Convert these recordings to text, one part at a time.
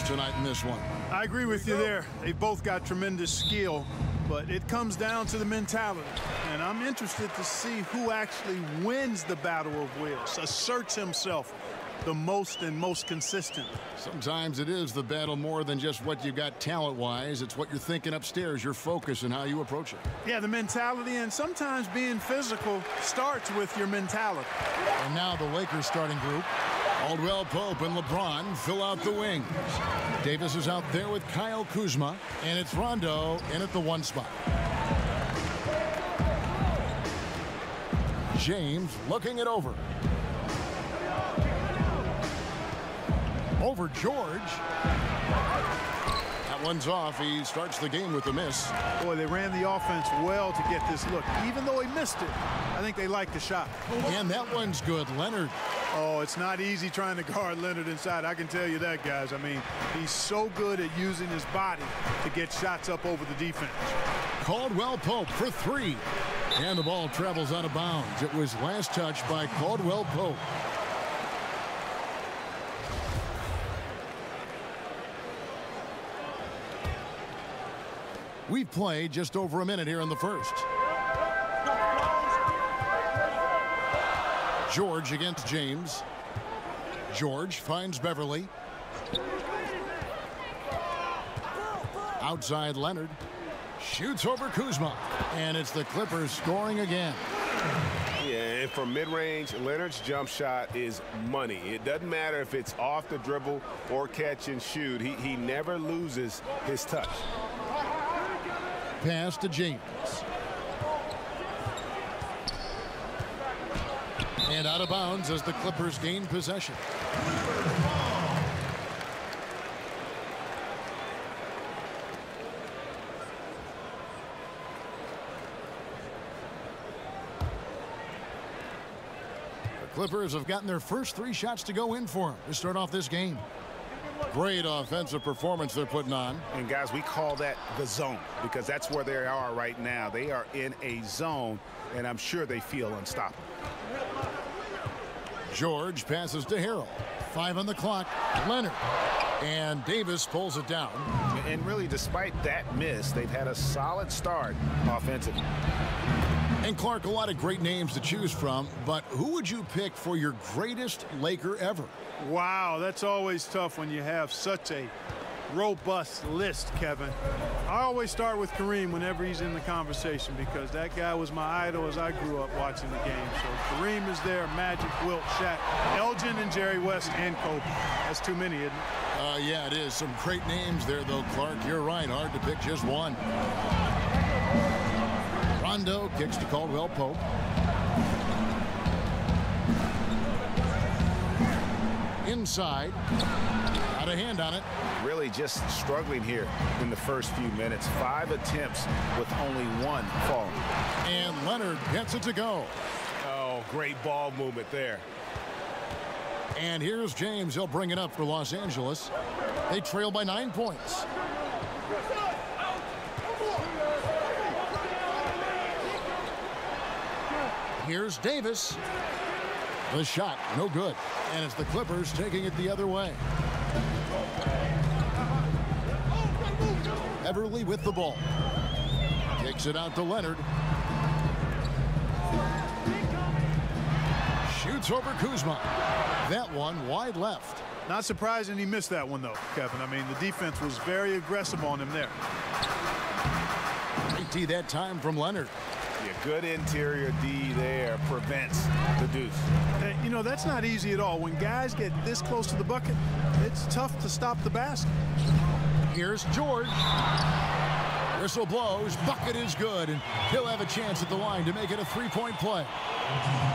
tonight in this one. I agree with you there. They've both got tremendous skill, but it comes down to the mentality. And I'm interested to see who actually wins the battle of wills, asserts himself the most and most consistent. Sometimes it is the battle more than just what you got talent-wise. It's what you're thinking upstairs, your focus, and how you approach it. Yeah, the mentality, and sometimes being physical starts with your mentality. And now the Lakers starting group. Caldwell Pope and LeBron fill out the wing. Davis is out there with Kyle Kuzma, and it's Rondo in at the 1 spot. James looking it over. Over George. That one's off. He starts the game with a miss. Boy, they ran the offense well to get this look. Even though he missed it, I think they liked the shot. And that one's good. Leonard. Oh, it's not easy trying to guard Leonard inside. I can tell you that, guys. I mean, he's so good at using his body to get shots up over the defense. Caldwell Pope for 3. And the ball travels out of bounds. It was last touched by Caldwell Pope. We've played just over a minute here in the first. George against James. George finds Beverley. Outside Leonard. Shoots over Kuzma. And it's the Clippers scoring again. Yeah, and from mid-range, Leonard's jump shot is money. It doesn't matter if it's off the dribble or catch and shoot. He never loses his touch. Pass to James. And out of bounds as the Clippers gain possession. The Clippers have gotten their first 3 shots to go in for them to start off this game. Great offensive performance they're putting on. And guys, we call that the zone because that's where they are right now. They are in a zone, and I'm sure they feel unstoppable. George passes to Harrell. 5 on the clock. Leonard. And Davis pulls it down. And really, despite that miss, they've had a solid start offensively. And Clark, a lot of great names to choose from, but who would you pick for your greatest Laker ever? Wow, that's always tough when you have such a robust list, Kevin. I always start with Kareem whenever he's in the conversation because that guy was my idol as I grew up watching the game. So Kareem is there, Magic, Wilt, Shaq, Elgin, and Jerry West, and Kobe. That's too many, isn't it? Yeah, it is. Some great names there, though, Clark. You're right. Hard to pick just one. Rondo kicks to Caldwell Pope. Inside. Got a hand on it. Really just struggling here in the first few minutes. 5 attempts with only 1 falling. And Leonard gets it to go. Oh, great ball movement there. And here's James. He'll bring it up for Los Angeles. They trail by 9 points. Here's Davis. The shot, no good. And it's the Clippers taking it the other way. Beverley with the ball. Kicks it out to Leonard. Shoots over Kuzma. That one wide left. Not surprising he missed that one, though, Kevin. I mean, the defense was very aggressive on him there. Great D that time from Leonard. Yeah, good interior D there prevents the deuce. And, you know, that's not easy at all. When guys get this close to the bucket, it's tough to stop the basket. Here's George. Whistle blows. Bucket is good, and he'll have a chance at the line to make it a 3-point play.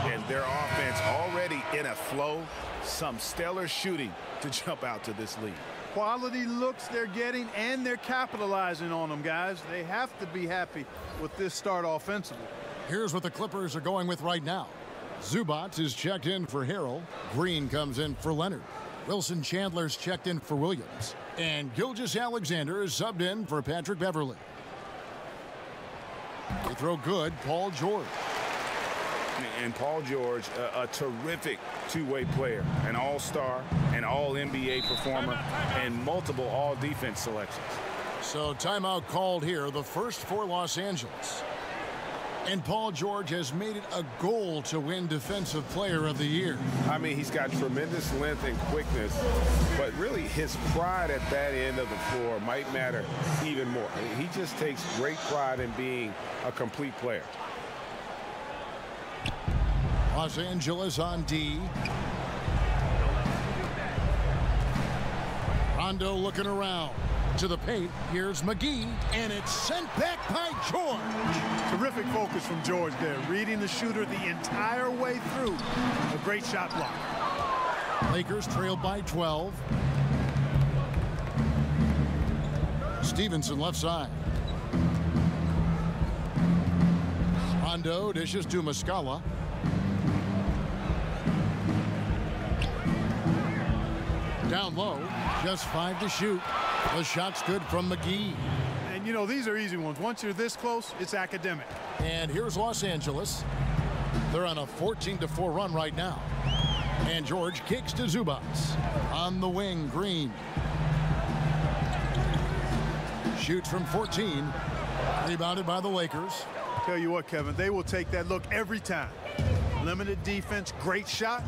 And their offense already in a flow. Some stellar shooting to jump out to this lead. Quality looks they're getting, and they're capitalizing on them, guys. They have to be happy with this start offensively. Here's what the Clippers are going with right now. Zubac is checked in for Harrell. Green comes in for Leonard. Wilson Chandler's checked in for Williams. And Gilgeous-Alexander is subbed in for Patrick Beverley. They throw good, Paul George. And Paul George, a terrific two-way player, an all-star, an all-NBA performer, and multiple all-defense selections. So timeout called here, the first for Los Angeles. And Paul George has made it a goal to win Defensive Player of the Year. I mean, he's got tremendous length and quickness, but really his pride at that end of the floor might matter even more. He just takes great pride in being a complete player. Los Angeles on D. Rondo looking around. To the paint, here's McGee, and it's sent back by George. Terrific focus from George there, reading the shooter the entire way through. A great shot block. Lakers trail by 12. Stephenson left side. Rondo dishes to Muscala. Down low, just 5 to shoot. The shot's good from McGee. And, you know, these are easy ones. Once you're this close, it's academic. And here's Los Angeles. They're on a 14-4 run right now. And George kicks to Zubac. On the wing, Green. Shoots from 14. Rebounded by the Lakers. Tell you what, Kevin, they will take that look every time. Limited defense, great shot.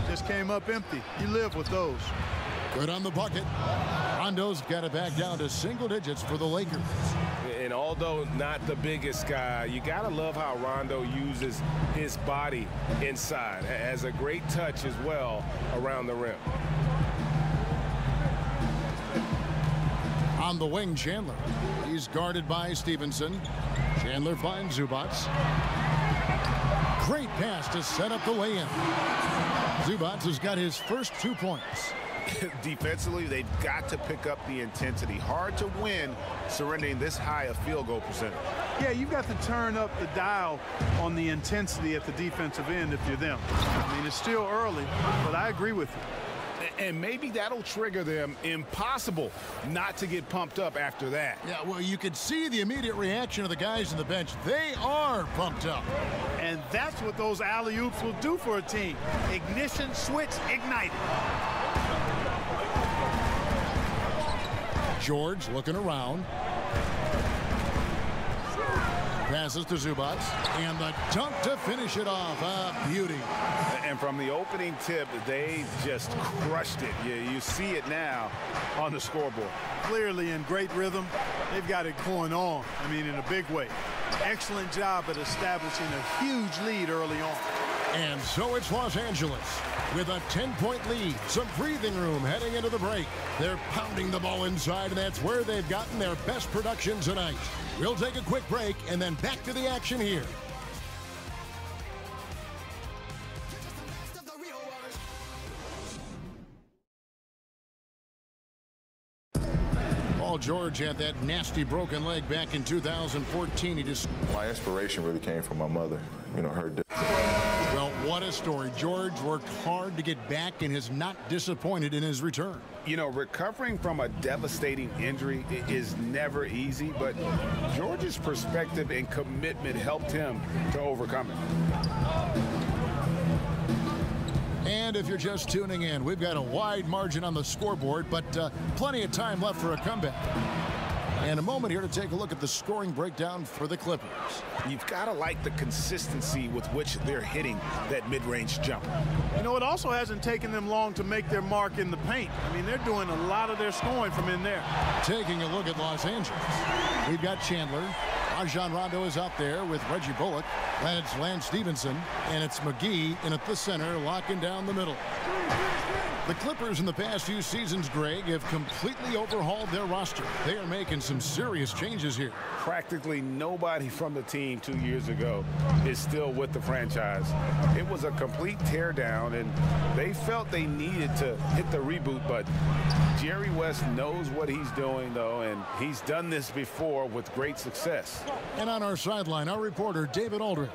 Just came up empty. You live with those. Good on the bucket. Rondo's got it back down to single digits for the Lakers. And although not the biggest guy, you got to love how Rondo uses his body inside. Has a great touch as well around the rim. On the wing, Chandler. He's guarded by Stephenson. Chandler finds Zubac. Great pass to set up the lay-in. Zubac has got his first 2 points. Defensively, they've got to pick up the intensity. Hard to win surrendering this high a field goal percentage. Yeah, you've got to turn up the dial on the intensity at the defensive end if you're them. I mean, it's still early, but I agree with you. And maybe that'll trigger them. Impossible not to get pumped up after that. Yeah, well, you could see the immediate reaction of the guys on the bench. They are pumped up. And that's what those alley-oops will do for a team. Ignition, switch, ignited. George looking around. Passes to Zubac. And the dunk to finish it off. A beauty. And from the opening tip, they just crushed it. You see it now on the scoreboard. Clearly in great rhythm. They've got it going on. I mean, in a big way. Excellent job at establishing a huge lead early on. And so it's Los Angeles with a 10-point lead. Some breathing room heading into the break. They're pounding the ball inside, and that's where they've gotten their best production tonight. We'll take a quick break and then back to the action here. Paul George had that nasty broken leg back in 2014. My inspiration really came from my mother, you know, her death. Well, what a story. George worked hard to get back and has not disappointed in his return. You know, recovering from a devastating injury is never easy, but George's perspective and commitment helped him to overcome it. And if you're just tuning in, we've got a wide margin on the scoreboard, but plenty of time left for a comeback. And a moment here to take a look at the scoring breakdown for the Clippers. You've got to like the consistency with which they're hitting that mid-range jumper. You know, it also hasn't taken them long to make their mark in the paint. I mean, they're doing a lot of their scoring from in there. Taking a look at Los Angeles, we've got Chandler. Rajon Rondo is out there with Reggie Bullock. That's Lance Stephenson, and it's McGee in at the center, locking down the middle. The Clippers in the past few seasons, Greg, have completely overhauled their roster. They are making some serious changes here. Practically nobody from the team 2 years ago is still with the franchise. It was a complete teardown, and they felt they needed to hit the reboot button. Jerry West knows what he's doing, though, and he's done this before with great success. And on our sideline, our reporter, David Aldridge.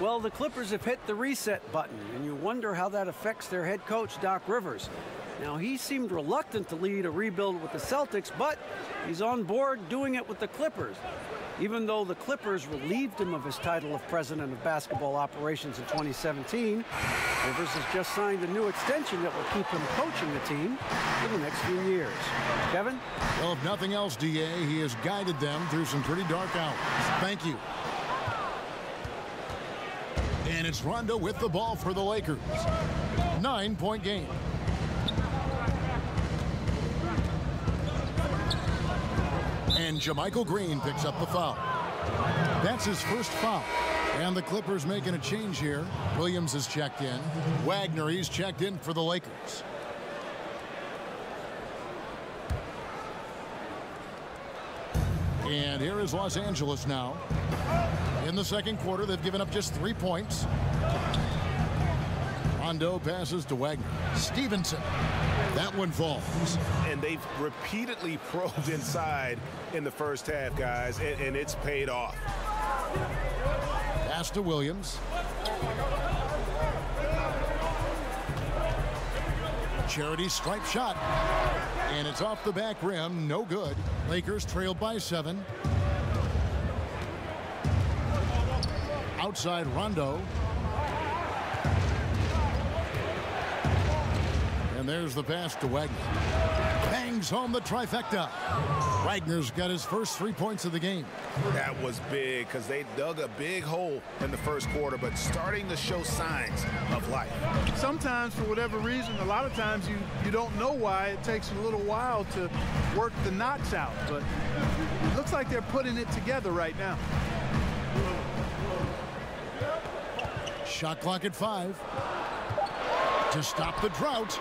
Well, the Clippers have hit the reset button, and you wonder how that affects their head coach, Doc Rivers. Now, he seemed reluctant to lead a rebuild with the Celtics, but he's on board doing it with the Clippers. Even though the Clippers relieved him of his title of president of basketball operations in 2017, Rivers has just signed a new extension that will keep him coaching the team for the next few years. Kevin? Well, if nothing else, DA, he has guided them through some pretty dark hours. Thank you. And it's Rondo with the ball for the Lakers. 9-point game. And JaMychal Green picks up the foul. That's his first foul. And the Clippers making a change here. Williams has checked in. Wagner, he's checked in for the Lakers. And here is Los Angeles now. In the second quarter, they've given up just 3 points. Rondo passes to Wagner. Stephenson. That one falls. And they've repeatedly probed inside in the first half, guys, and it's paid off. Pass to Williams. Charity stripe shot. And it's off the back rim. No good. Lakers trailed by 7. Outside Rondo. And there's the pass to Wagner. Bangs home the trifecta. Wagner's got his first 3 points of the game. That was big because they dug a big hole in the first quarter, but starting to show signs of life. Sometimes, for whatever reason, a lot of times you don't know why. It takes a little while to work the knots out, but it looks like they're putting it together right now. Shot clock at 5. To stop the drought,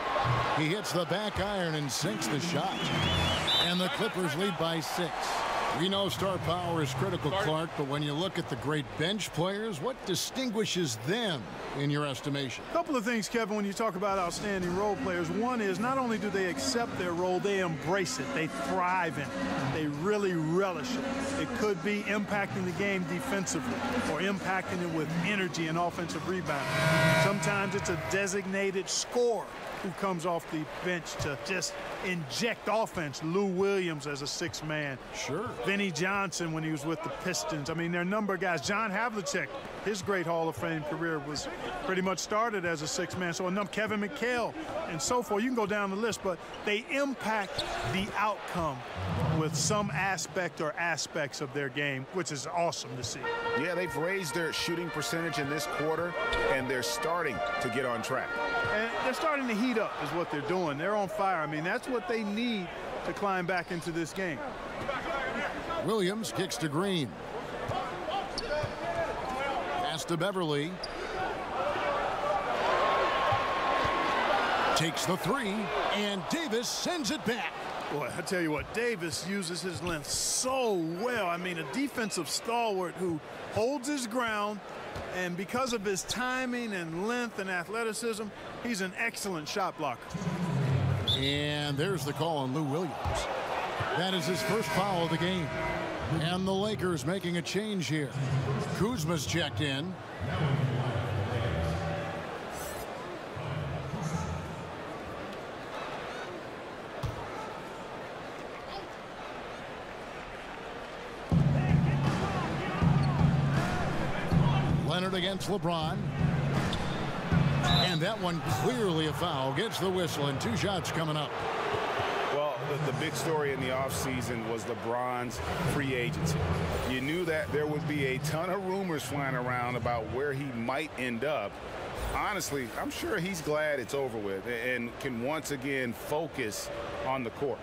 he hits the back iron and sinks the shot. And the Clippers lead by 6. We know star power is critical, Clark, but when you look at the great bench players, what distinguishes them in your estimation? A couple of things, Kevin, when you talk about outstanding role players. One is not only do they accept their role, they embrace it. They thrive in it. They really relish it. It could be impacting the game defensively or impacting it with energy and offensive rebounding. Sometimes it's a designated scorer who comes off the bench to just inject offense. Lou Williams as a 6th man. Sure. Vinnie Johnson when he was with the Pistons. I mean, there are a number of guys. John Havlicek, his great Hall of Fame career was pretty much started as a 6th man. So Kevin McHale and so forth. You can go down the list, but they impact the outcome with some aspect or aspects of their game, which is awesome to see. Yeah, they've raised their shooting percentage in this quarter, and they're starting to get on track. And they're starting to heat up is what they're doing. They're on fire. I mean, that's what they need to climb back into this game. Williams kicks to Green. Pass to Beverley. Takes the 3, and Davis sends it back. Boy, I tell you what, Davis uses his length so well. I mean, a defensive stalwart who holds his ground, and because of his timing and length and athleticism, he's an excellent shot blocker. And there's the call on Lou Williams. That is his first foul of the game. And the Lakers making a change here. Kuzma's checked in. Leonard against LeBron. And that one clearly a foul. Gets the whistle and 2 shots coming up. Well, the big story in the offseason was LeBron's free agency. You knew that there would be a ton of rumors flying around about where he might end up. Honestly, I'm sure he's glad it's over with and can once again focus on the court.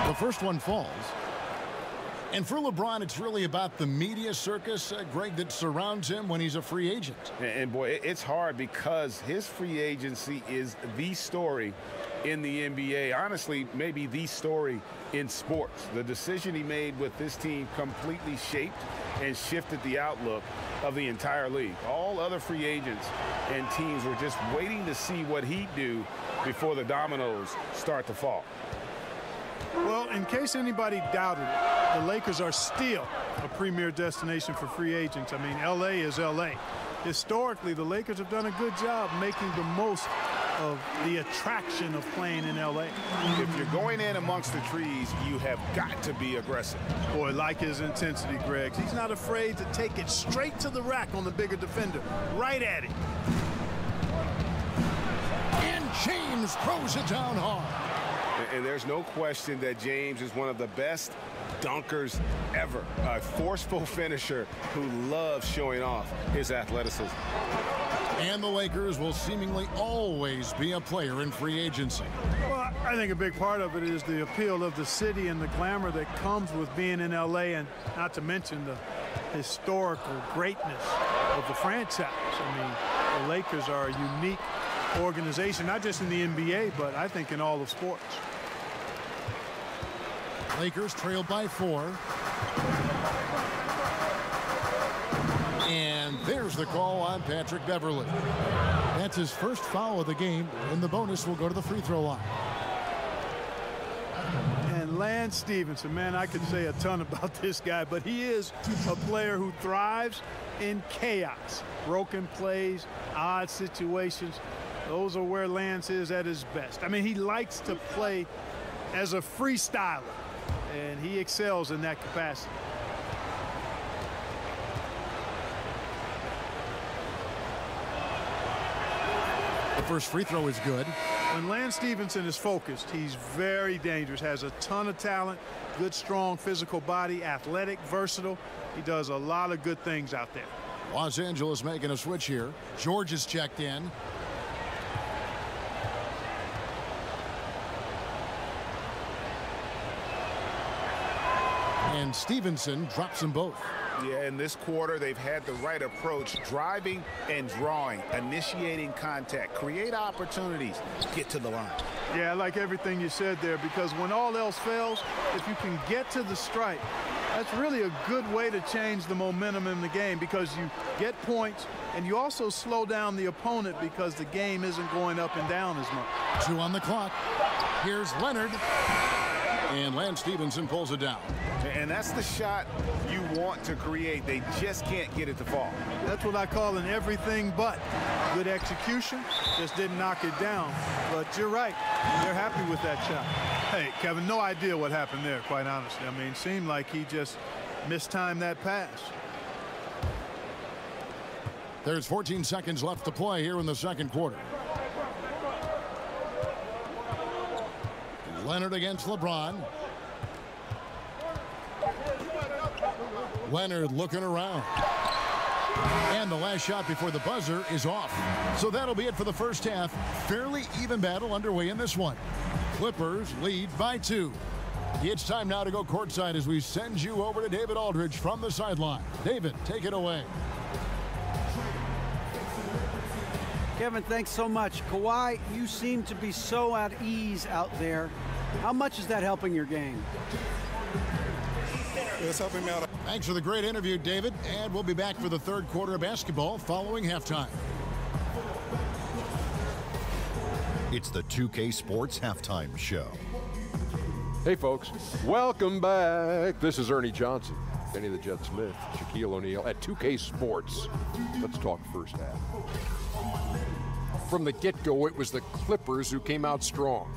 The first one falls. And for LeBron, it's really about the media circus, Greg, that surrounds him when he's a free agent. And boy, it's hard because his free agency is the story in the NBA. Honestly, maybe the story in sports. The decision he made with this team completely shaped and shifted the outlook of the entire league. All other free agents and teams were just waiting to see what he'd do before the dominoes start to fall. Well, in case anybody doubted it, the Lakers are still a premier destination for free agents. I mean, L.A. is L.A. Historically, the Lakers have done a good job making the most of the attraction of playing in L.A. If you're going in amongst the trees, you have got to be aggressive. Boy, like his intensity, Greg. He's not afraid to take it straight to the rack on the bigger defender. Right at it. And James throws it down hard. And there's no question that James is one of the best dunkers ever. A forceful finisher who loves showing off his athleticism. And the Lakers will seemingly always be a player in free agency. Well, I think a big part of it is the appeal of the city and the glamour that comes with being in L.A., and not to mention the historical greatness of the franchise. I mean, the Lakers are a unique organization, not just in the NBA, but I think in all of sports. Lakers trail by 4. And there's the call on Patrick Beverley. That's his first foul of the game, and the bonus will go to the free throw line. And Lance Stephenson, man, I could say a ton about this guy, but he is a player who thrives in chaos. Broken plays, odd situations. Those are where Lance is at his best. I mean, he likes to play as a freestyler, and he excels in that capacity. The first free throw is good. When Lance Stephenson is focused, he's very dangerous, has a ton of talent, good, strong physical body, athletic, versatile. He does a lot of good things out there. Los Angeles making a switch here. George is checked in. And Stephenson drops them both. Yeah, in this quarter, they've had the right approach, driving and drawing, initiating contact, create opportunities, get to the line. Yeah, I like everything you said there, because when all else fails, if you can get to the stripe, that's really a good way to change the momentum in the game, because you get points and you also slow down the opponent because the game isn't going up and down as much. 2 on the clock. Here's Leonard. And Lance Stephenson pulls it down. And that's the shot you want to create. They just can't get it to fall. That's what I call an everything but. Good execution, just didn't knock it down. But you're right, they're happy with that shot. Hey, Kevin, no idea what happened there, quite honestly. I mean, it seemed like he just mistimed that pass. There's 14 seconds left to play here in the second quarter. Leonard against LeBron. Leonard looking around. And the last shot before the buzzer is off. So that'll be it for the first half. Fairly even battle underway in this one. Clippers lead by 2. It's time now to go courtside as we send you over to David Aldridge from the sideline. David, take it away. Kevin, thanks so much. Kawhi, you seem to be so at ease out there. How much is that helping your game? It's helping me out. Thanks for the great interview, David. And we'll be back for the third quarter of basketball following halftime. It's the 2K Sports Halftime Show. Hey, folks. Welcome back. This is Ernie Johnson, Benny the Jet Smith, Shaquille O'Neal at 2K Sports. Let's talk first half. From the get-go, it was the Clippers who came out strong,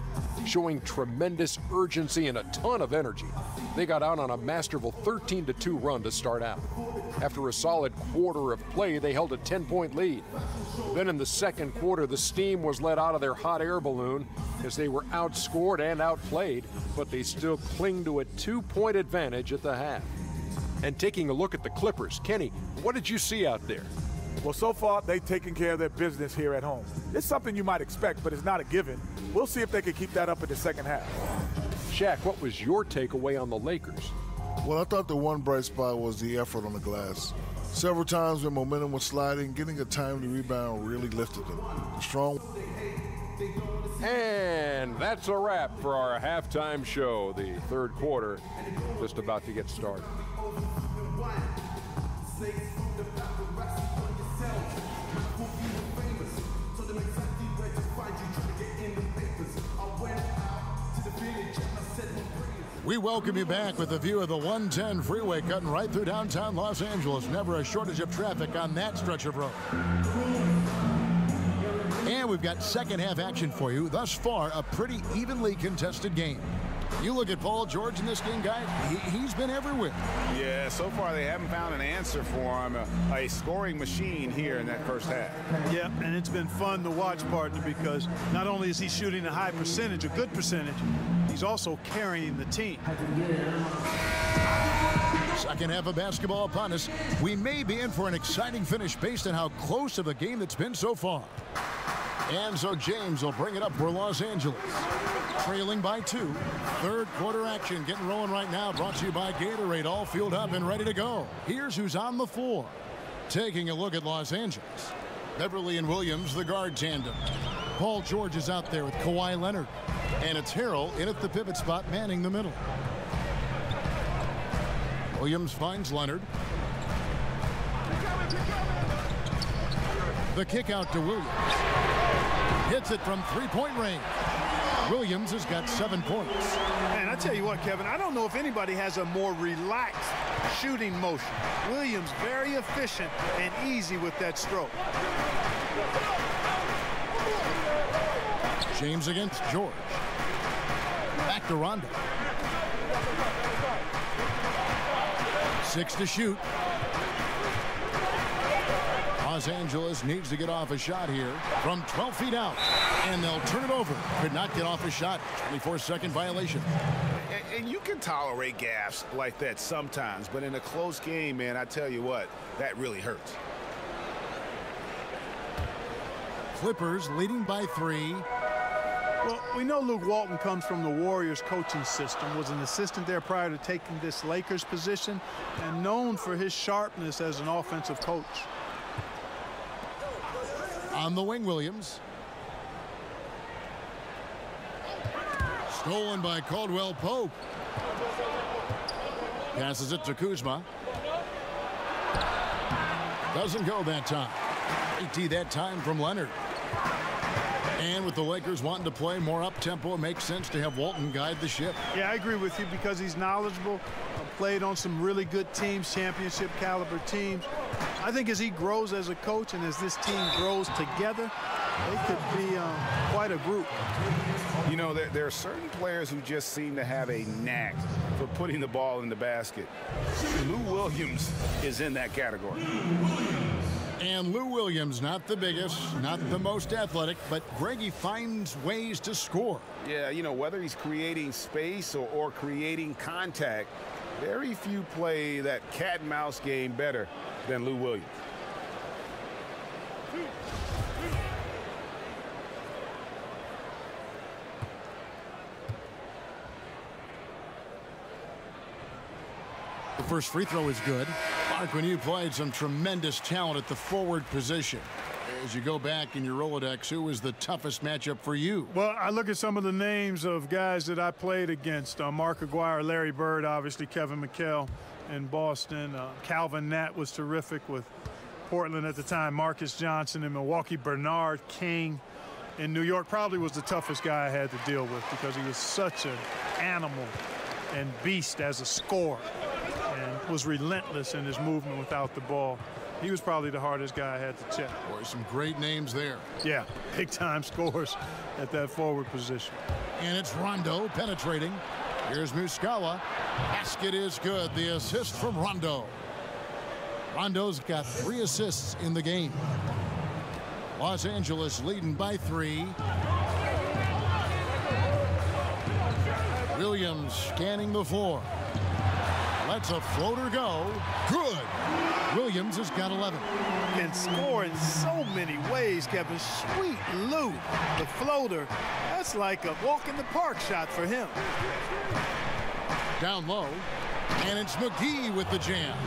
showing tremendous urgency and a ton of energy. They got out on a masterful 13-2 run to start out. After a solid quarter of play, they held a 10-point lead. Then in the second quarter, the steam was let out of their hot air balloon as they were outscored and outplayed, but they still cling to a 2-point advantage at the half. And taking a look at the Clippers, Kenny, what did you see out there? Well, so far, they've taken care of their business here at home. It's something you might expect, but it's not a given. We'll see if they can keep that up in the second half. Shaq, what was your takeaway on the Lakers? Well, I thought the one bright spot was the effort on the glass. Several times when momentum was sliding, getting a timely rebound really lifted them. The strong. And that's a wrap for our halftime show. The third quarter just about to get started. We welcome you back with a view of the 110 freeway cutting right through downtown Los Angeles. Never a shortage of traffic on that stretch of road. And we've got second half action for you. Thus far, a pretty evenly contested game. You look at Paul George in this game, guy, he's been everywhere. Yeah, so far they haven't found an answer for him. A scoring machine here in that first half. Yeah, and it's been fun to watch, partner, because not only is he shooting a high percentage, a good percentage, he's also carrying the team. Second half of basketball upon us. We may be in for an exciting finish based on how close of the game that's been so far. And so James will bring it up for Los Angeles. Trailing by 2. Third quarter action getting rolling right now. Brought to you by Gatorade. All fueled up and ready to go. Here's who's on the floor. Taking a look at Los Angeles. Beverley and Williams, the guard tandem. Paul George is out there with Kawhi Leonard. And it's Harrell in at the pivot spot, manning the middle. Williams finds Leonard. The kick out to Williams. Hits it from three-point range. Williams has got 7 points. And I tell you what, Kevin, I don't know if anybody has a more relaxed shooting motion. Williams very efficient and easy with that stroke. James against George. Back to Rondo. 6 to shoot. Los Angeles needs to get off a shot here from 12 feet out, and they'll turn it over. Could not get off a shot. 24-second violation. And you can tolerate gaffes like that sometimes, but in a close game, man, I tell you what, that really hurts. Clippers leading by 3. Well, we know Luke Walton comes from the Warriors coaching system, was an assistant there prior to taking this Lakers position, and known for his sharpness as an offensive coach. On the wing, Williams. Stolen by Caldwell Pope. Passes it to Kuzma. Doesn't go that time. 80 that time from Leonard. And with the Lakers wanting to play more up-tempo, it makes sense to have Walton guide the ship. Yeah, I agree with you because he's knowledgeable, played on some really good teams, championship caliber teams. I think as he grows as a coach and as this team grows together, they could be quite a group. You know, there are certain players who just seem to have a knack for putting the ball in the basket. Lou Williams is in that category. And Lou Williams, not the biggest, not the most athletic, but Greggy finds ways to score. Yeah, you know, whether he's creating space or creating contact, very few play that cat and mouse game better than Lou Williams. The first free throw is good. Mark, when you played some tremendous talent at the forward position, as you go back in your Rolodex, who was the toughest matchup for you? Well, I look at some of the names of guys that I played against. Mark Aguirre, Larry Bird, obviously Kevin McHale in Boston. Calvin Nat was terrific with Portland at the time. Marcus Johnson in Milwaukee. Bernard King in New York probably was the toughest guy I had to deal with because he was such an animal and beast as a scorer and was relentless in his movement without the ball. He was probably the hardest guy I had to check. Boy, some great names there. Yeah, big-time scores at that forward position. And it's Rondo penetrating. Here's Muscala. Basket is good. The assist from Rondo. Rondo's got 3 assists in the game. Los Angeles leading by 3. Williams scanning the floor. Lets a floater go. Good. Williams has got 11. Can score in so many ways, Kevin. Sweet Lou, the floater. That's like a walk in the park shot for him. Down low. And it's McGee with the jam.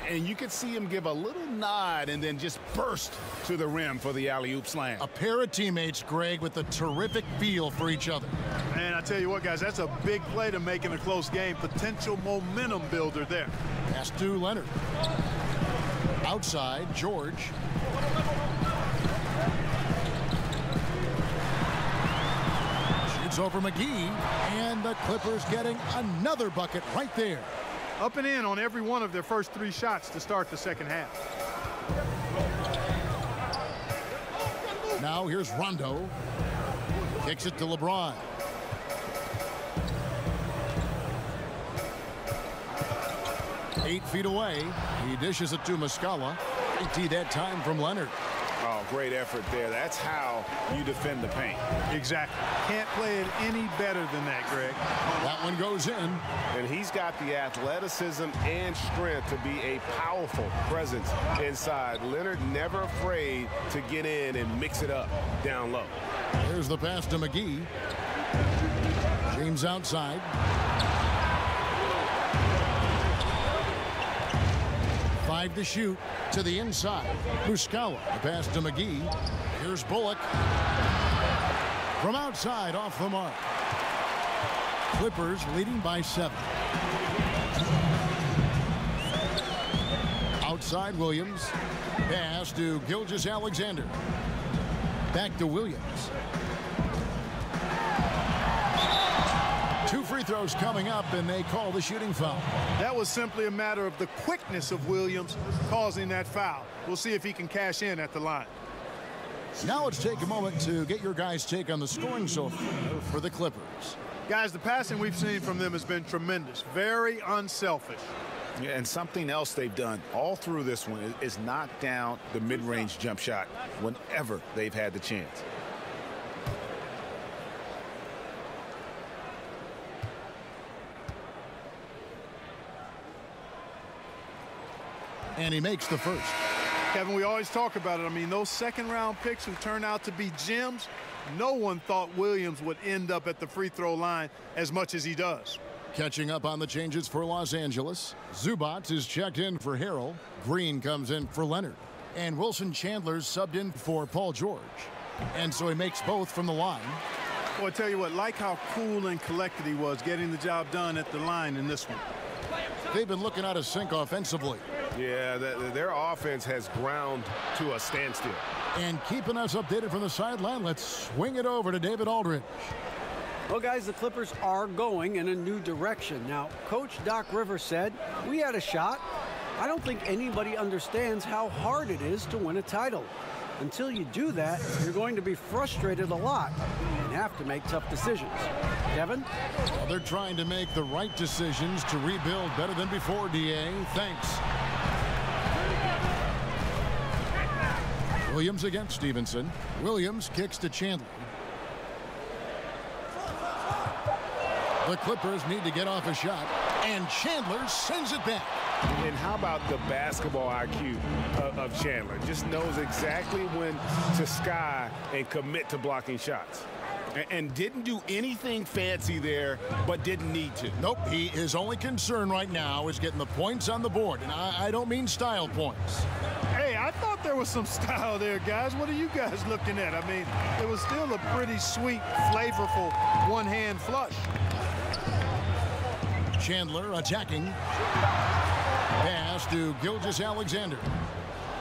And you could see him give a little nod and then just burst to the rim for the alley-oop slam. A pair of teammates, Greg, with a terrific feel for each other. And I tell you what, guys, that's a big play to make in a close game. Potential momentum builder there. Pass to Leonard. Outside, George. Shoots over McGee, and the Clippers getting another bucket right there. Up and in on every one of their first 3 shots to start the second half. Now here's Rondo. Kicks it to LeBron. Eight feet away. He dishes it to Muscala. Empty that time from Leonard. Oh, great effort there. That's how you defend the paint. Exactly. Can't play it any better than that, Greg. That one goes in. And he's got the athleticism and strength to be a powerful presence inside. Leonard never afraid to get in and mix it up down low. Here's the pass to McGee. James outside. Five to shoot to the inside. Muscala, the pass to McGee. Here's Bullock. From outside, off the mark. Clippers leading by 7. Outside Williams. Pass to Gilgeous-Alexander. Back to Williams. 2 free throws coming up, and they call the shooting foul. That was simply a matter of the quickness of Williams causing that foul. We'll see if he can cash in at the line. Now let's take a moment to get your guys' take on the scoring so far for the Clippers. Guys, the passing we've seen from them has been tremendous. Very unselfish. Yeah, and something else they've done all through this one is knock down the mid-range jump shot whenever they've had the chance. And he makes the first. Kevin, we always talk about it. I mean, those second-round picks who turn out to be gems, no one thought Williams would end up at the free throw line as much as he does. Catching up on the changes for Los Angeles. Zubac is checked in for Harrell. Green comes in for Leonard. And Wilson Chandler's subbed in for Paul George. And so he makes both from the line. Well, I tell you what, like how cool and collected he was getting the job done at the line in this one. They've been looking out of sync offensively. Yeah, their offense has ground to a standstill. And keeping us updated from the sideline, let's swing it over to David Aldridge. Well, guys, the Clippers are going in a new direction. Now, Coach Doc Rivers said, we had a shot. I don't think anybody understands how hard it is to win a title. Until you do that, you're going to be frustrated a lot and have to make tough decisions. Kevin? Well, they're trying to make the right decisions to rebuild better than before, D.A. Thanks. Williams against Stephenson. Williams kicks to Chandler. The Clippers need to get off a shot, and Chandler sends it back. And how about the basketball IQ of Chandler? Just knows exactly when to sky and commit to blocking shots. And didn't do anything fancy there, but didn't need to. Nope, his only concern right now is getting the points on the board, and I don't mean style points. Hey, I thought there was some style there, guys. What are you guys looking at? I mean, it was still a pretty sweet, flavorful one-hand flush. Chandler attacking. Pass to Gilgeous-Alexander.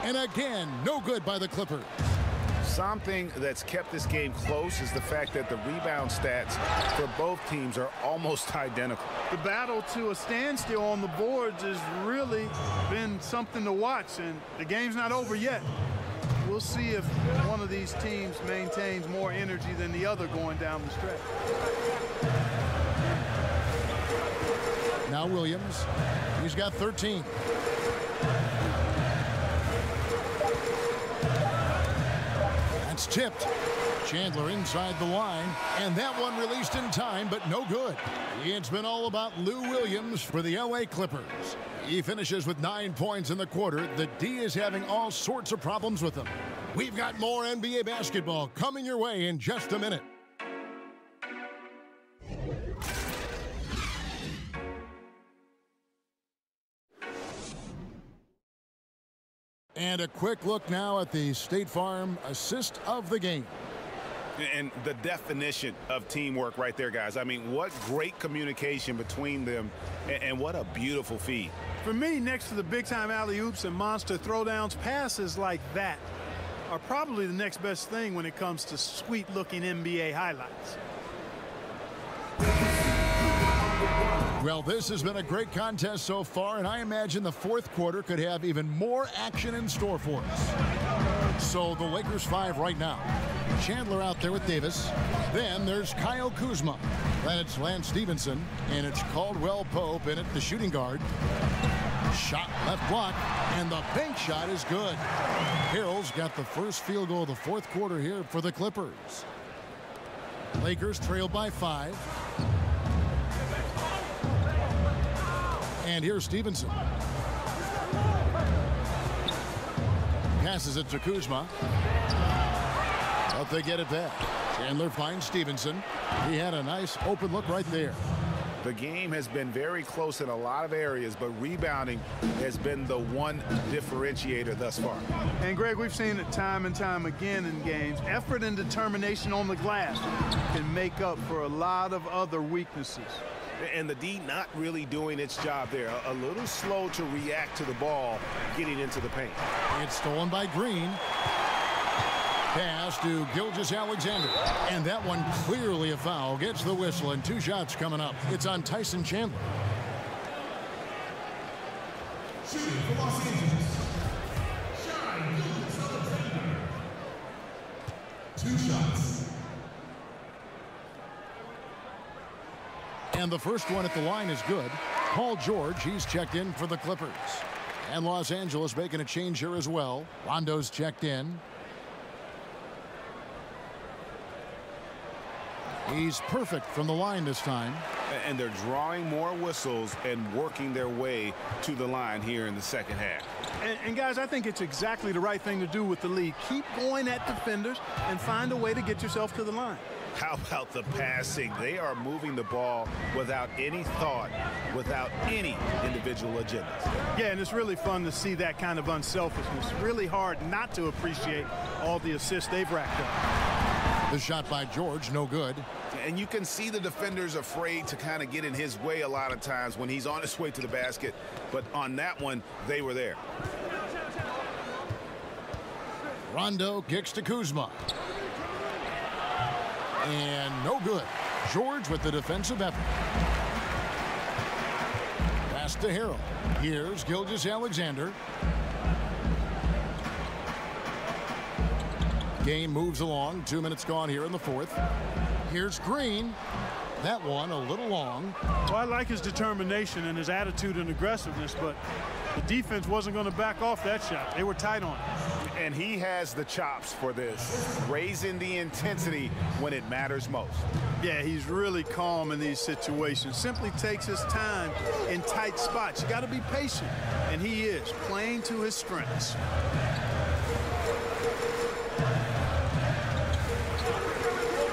And again, no good by the Clippers. Something that's kept this game close is the fact that the rebound stats for both teams are almost identical. The battle to a standstill on the boards has really been something to watch, and the game's not over yet. We'll see if one of these teams maintains more energy than the other going down the stretch. Now Williams. He's got 13. That's tipped. Chandler inside the line, and that one released in time, but no good. It's been all about Lou Williams for the LA Clippers. He finishes with 9 points in the quarter. The D is having all sorts of problems with him. We've got more NBA basketball coming your way in just a minute. And a quick look now at the State Farm assist of the game. And the definition of teamwork right there, guys. I mean, what great communication between them, and what a beautiful feed. For me, next to the big-time alley-oops and monster throwdowns, passes like that are probably the next best thing when it comes to sweet-looking NBA highlights. Well, this has been a great contest so far, and I imagine the fourth quarter could have even more action in store for us. So the Lakers 5 right now. Chandler out there with Davis. Then there's Kyle Kuzma. Then it's Lance Stephenson, and it's Caldwell Pope in it, the shooting guard. Shot left block, and the bank shot is good. Harrell's got the first field goal of the fourth quarter here for the Clippers. Lakers trail by 5. And here's Stephenson. Passes it to Kuzma. But they get it back. Chandler finds Stephenson. He had a nice open look right there. The game has been very close in a lot of areas, but rebounding has been the one differentiator thus far. And, Greg, we've seen it time and time again in games. Effort and determination on the glass can make up for a lot of other weaknesses. And the D not really doing its job there. A little slow to react to the ball getting into the paint. It's stolen by Green. Pass to Gilgeous-Alexander. And that one clearly a foul. Gets the whistle, and 2 shots coming up. It's on Tyson Chandler. Shooting for Los Angeles. 2 shots. And the first one at the line is good. Paul George, he's checked in for the Clippers. And Los Angeles making a change here as well. Rondo's checked in. He's perfect from the line this time. And they're drawing more whistles and working their way to the line here in the second half. And guys, I think it's exactly the right thing to do with the lead. Keep going at defenders and find a way to get yourself to the line. How about the passing? They are moving the ball without any thought, without any individual agendas. Yeah, and it's really fun to see that kind of unselfishness. Really hard not to appreciate all the assists they've racked up. The shot by George, no good. And you can see the defenders afraid to kind of get in his way a lot of times when he's on his way to the basket. But on that one, they were there. Rondo kicks to Kuzma. And no good. George with the defensive effort. Pass to Harrell. Here's Gilgeous-Alexander. Game moves along. 2 minutes gone here in the fourth. Here's Green. That one a little long. Well, I like his determination and his attitude and aggressiveness, but the defense wasn't going to back off that shot. They were tight on it. And he has the chops for this, raising the intensity when it matters most. Yeah, he's really calm in these situations. Simply takes his time in tight spots. You got to be patient, and he is playing to his strengths.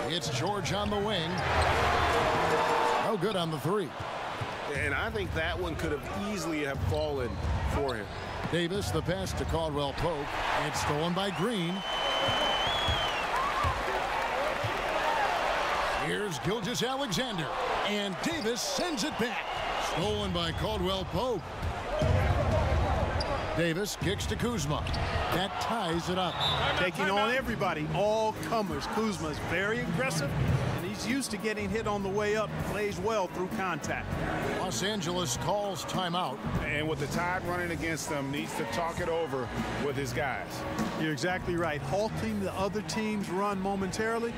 It's George on the wing. No good on the 3. And I think that one could have easily have fallen for him. Davis, the pass to Caldwell Pope. It's stolen by Green. Here's Gilgeous-Alexander. And Davis sends it back. Stolen by Caldwell Pope. Davis kicks to Kuzma. That ties it up. Taking on everybody, all comers. Kuzma's very aggressive, and he's used to getting hit on the way up. Plays well through contact. Los Angeles calls timeout. And with the tide running against them, needs to talk it over with his guys. You're exactly right. Halting the other team's run momentarily.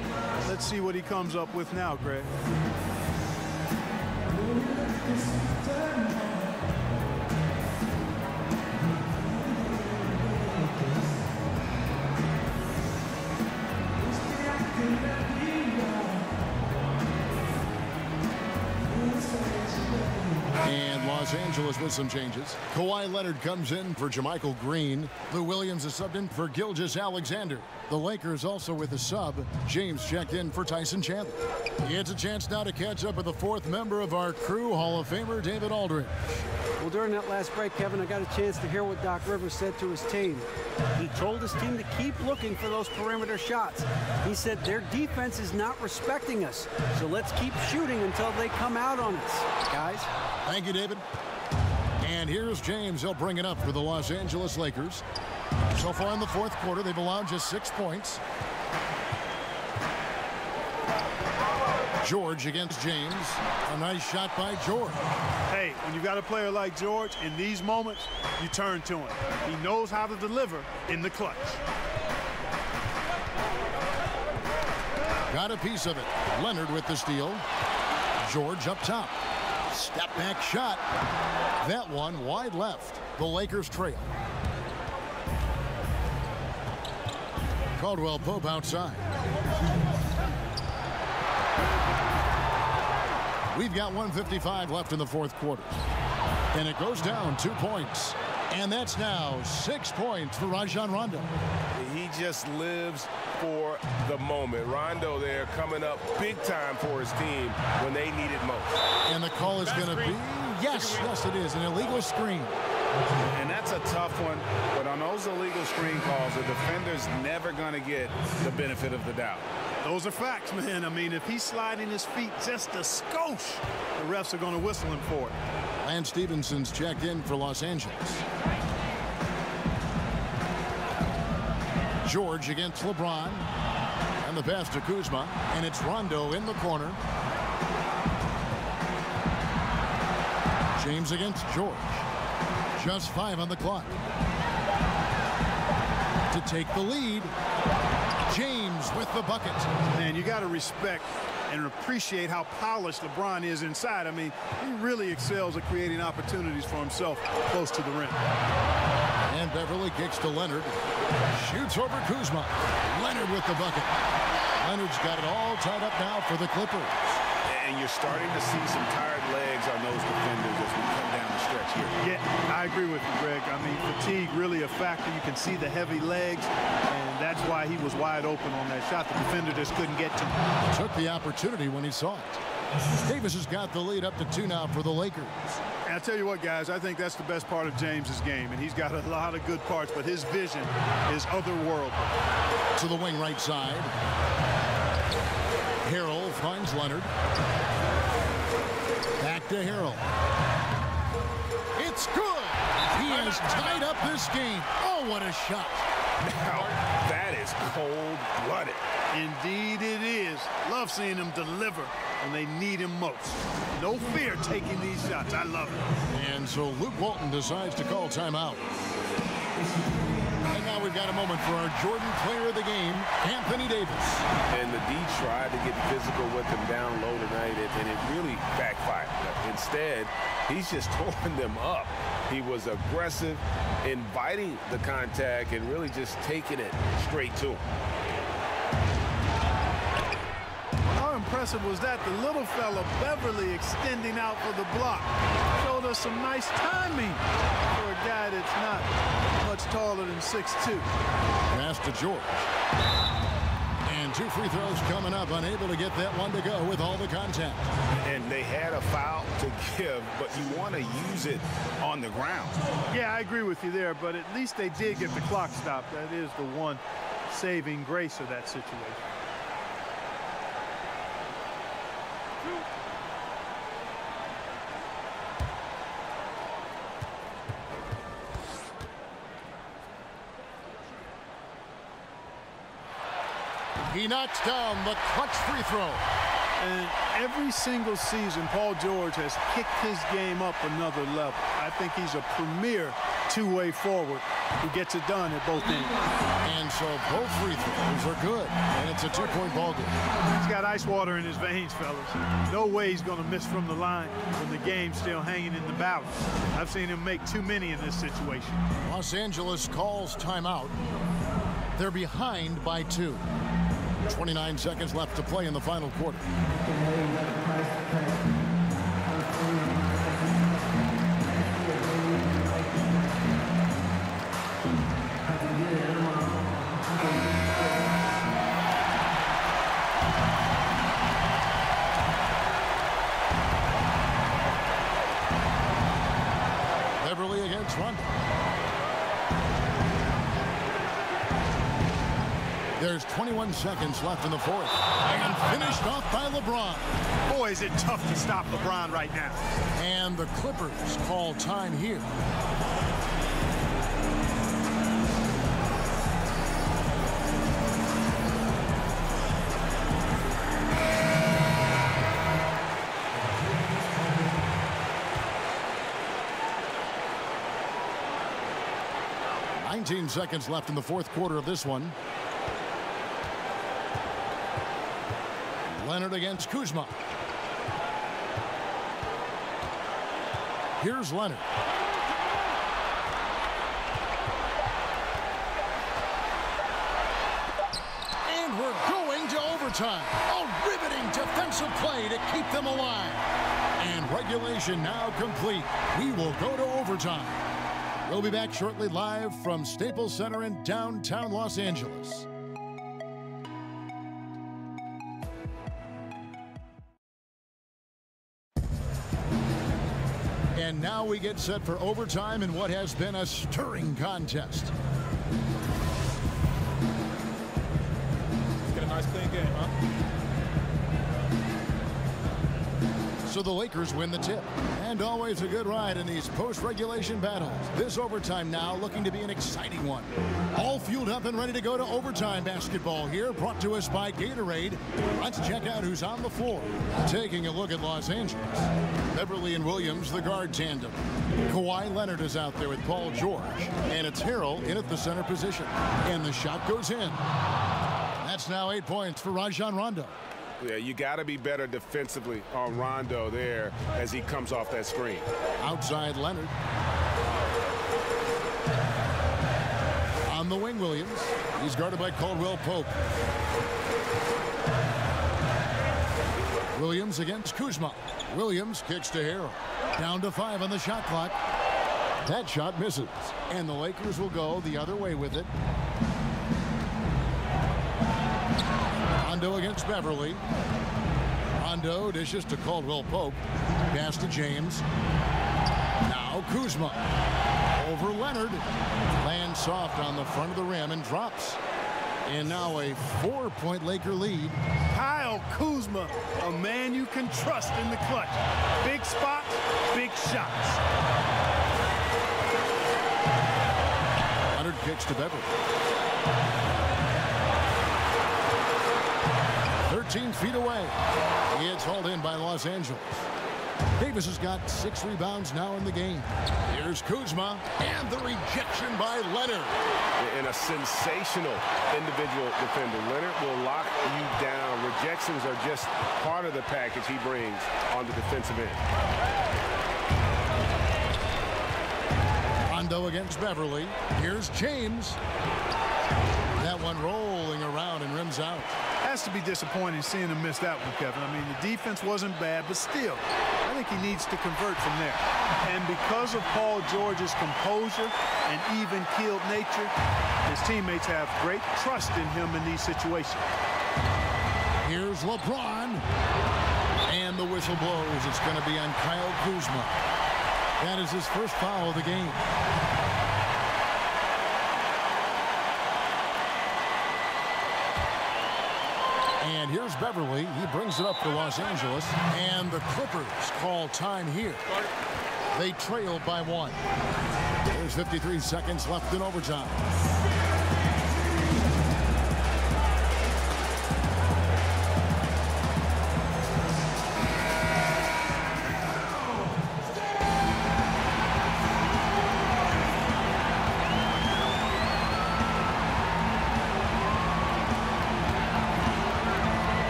Let's see what he comes up with now, Greg. And Los Angeles with some changes. Kawhi Leonard comes in for Jermichael Green. Lou Williams is subbed in for Gilgeous-Alexander. The Lakers also with a sub. James checked in for Tyson Chandler. It's a chance now to catch up with the fourth member of our crew, Hall of Famer David Aldridge. Well, during that last break, Kevin, I got a chance to hear what Doc Rivers said to his team. He told his team to keep looking for those perimeter shots. He said their defense is not respecting us, so let's keep shooting until they come out on us, guys. Thank you, David. And here's James. He'll bring it up for the Los Angeles Lakers. So far in the fourth quarter, they've allowed just 6 points. George against James. A nice shot by George. Hey, when you got a player like George, in these moments, you turn to him. He knows how to deliver in the clutch. Got a piece of it. Leonard with the steal. George up top. Step back shot. That one wide left. The Lakers trail. Caldwell Pope outside. We've got 1:55 left in the fourth quarter. And it goes down 2 points. And that's now 6 points for Rajon Rondo. He just lives for the moment. Rondo there coming up big time for his team when they need it most. And the call is going to be, yes, it is, an illegal screen. And that's a tough one, but on those illegal screen calls, the defender's never going to get the benefit of the doubt. Those are facts, man. I mean, if he's sliding his feet just a skosh, the refs are going to whistle him for it. And Stephenson's checked in for Los Angeles. George against LeBron. And the pass to Kuzma. And it's Rondo in the corner. James against George. Just 5 on the clock. To take the lead. James with the bucket. Man, you got to respect and appreciate how polished LeBron is inside. I mean, he really excels at creating opportunities for himself close to the rim. And Beverley kicks to Leonard. Shoots over Kuzma. Leonard with the bucket. Leonard's got it all tied up now for the Clippers. And you're starting to see some tired legs on those defenders as we come down the stretch here. Yeah, I agree with you, Greg. I mean, fatigue really a factor. You can see the heavy legs, and that's why he was wide open on that shot. The defender just couldn't get to him. Took the opportunity when he saw it. Davis has got the lead up to 2 now for the Lakers. And I'll tell you what, guys, I think that's the best part of James's game, and he's got a lot of good parts, but his vision is otherworldly. To the wing right side. Harrell finds Leonard. Back to Harrell. It's good. He has tied up this game. Oh, what a shot. Now, that is cold-blooded. Indeed it is. Love seeing him deliver when they need him most. No fear taking these shots. I love it. And so Luke Walton decides to call timeout. And now we've got a moment for our Jordan Player of the Game, Anthony Davis. And the D tried to get physical with him down low tonight, and it really backfired. Instead, he's just tore them up. He was aggressive, inviting the contact, and really just taking it straight to him. How impressive was that? The little fella, Beverley, extending out for the block. Showed us some nice timing for a guy that's not much taller than 6'2". Pass to George. And 2 free throws coming up. Unable to get that one to go with all the contact. And they had a foul to give, but you want to use it on the ground. Yeah, I agree with you there, but at least they did get the clock stopped. That is the one saving grace of that situation. He knocks down the clutch free throw. And every single season, Paul George has kicked his game up another level. I think he's a premier two-way forward who gets it done at both ends. And so both free throws are good. And it's a 2-point ball game. He's got ice water in his veins, fellas. No way he's going to miss from the line when the game's still hanging in the balance. I've seen him make too many in this situation. Los Angeles calls timeout. They're behind by 2. 29 seconds left to play in the final quarter. There's 21 seconds left in the fourth. And finished off by LeBron. Boy, is it tough to stop LeBron right now. And the Clippers call time here. Seconds left in the fourth quarter of this one. Leonard against Kuzma. Here's Leonard. And we're going to overtime. A riveting defensive play to keep them alive. And regulation now complete. We will go to overtime. We'll be back shortly live from Staples Center in downtown Los Angeles. And now we get set for overtime in what has been a stirring contest. Get a nice clean game, huh? So the Lakers win the tip. And always a good ride in these post-regulation battles. This overtime now looking to be an exciting one. All fueled up and ready to go to overtime basketball here, brought to us by Gatorade. Let's check out who's on the floor. Taking a look at Los Angeles. Beverley and Williams, the guard tandem. Kawhi Leonard is out there with Paul George. And it's Harrell in at the center position. And the shot goes in. That's now 8 points for Rajon Rondo. Yeah, you got to be better defensively on Rondo there as he comes off that screen. Outside Leonard. On the wing, Williams. He's guarded by Caldwell Pope. Williams against Kuzma. Williams kicks to Harrell. Down to 5 on the shot clock. That shot misses. And the Lakers will go the other way with it. Rondo against Beverley. Rondo dishes to Caldwell Pope. Pass to James. Now Kuzma. Over Leonard. Lands soft on the front of the rim and drops. And now a 4-point Laker lead. Kyle Kuzma, a man you can trust in the clutch. Big spot, big shots. Leonard kicks to Beverley. 13 feet away. It's hauled in by Los Angeles. Davis has got 6 rebounds now in the game. Here's Kuzma, and the rejection by Leonard. And a sensational individual defender. Leonard will lock you down. Rejections are just part of the package he brings on the defensive end. Rondo against Beverley. Here's James. That one rolling around and rims out. Has to be disappointing seeing him miss that one, Kevin. I mean, the defense wasn't bad, but still, I think he needs to convert from there. And because of Paul George's composure and even-keeled nature, his teammates have great trust in him in these situations. Here's LeBron. And the whistle blows. It's going to be on Kyle Kuzma. That is his first foul of the game. And here's Beverley. He brings it up for Los Angeles. And the Clippers call time here. They trail by 1. There's 53 seconds left in overtime.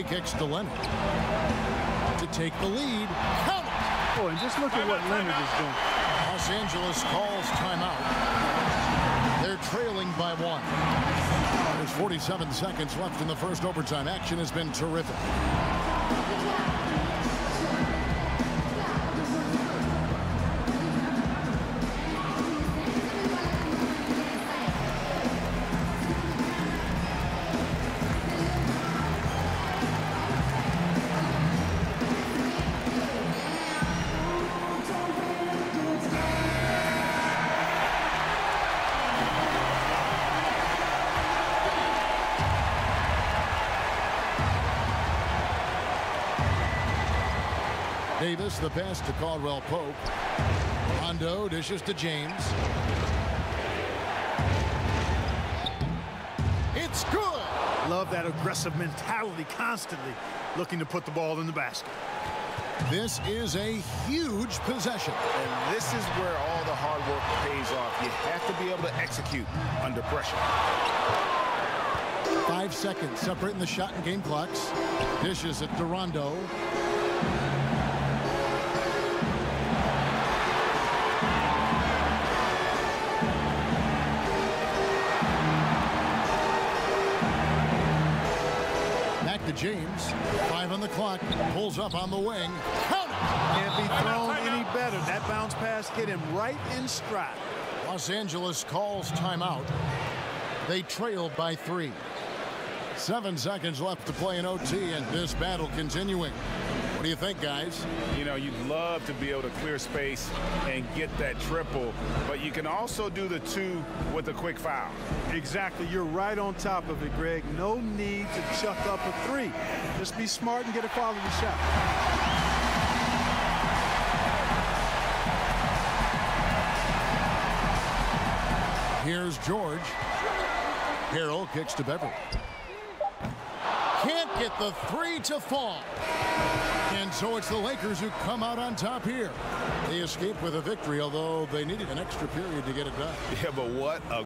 Kicks to Leonard to take the lead. Count it! Oh, and just look at what Leonard is doing. Los Angeles calls timeout. They're trailing by 1. There's 47 seconds left in the first overtime. Action has been terrific. Davis, the pass to Caldwell Pope. Rondo dishes to James. It's good. Love that aggressive mentality, constantly looking to put the ball in the basket. This is a huge possession. And this is where all the hard work pays off. You have to be able to execute under pressure. 5 seconds separating the shot and game clocks. Dishes it to Rondo. Back to James. 5 on the clock. Pulls up on the wing. Count it! Can't be thrown any better. That bounce pass hit him right in stride. Los Angeles calls timeout. They trail by 3. 7 seconds left to play in OT, and this battle continuing. What do you think, guys? You know, you'd love to be able to clear space and get that triple, but you can also do the 2 with a quick foul. Exactly. You're right on top of it, Greg. No need to chuck up a 3. Just be smart and get a quality shot. Here's George. Harrell kicks to Beverley. Can't get the 3 to fall. And so it's the Lakers who come out on top here. They escape with a victory, although they needed an extra period to get it done. Yeah, but what a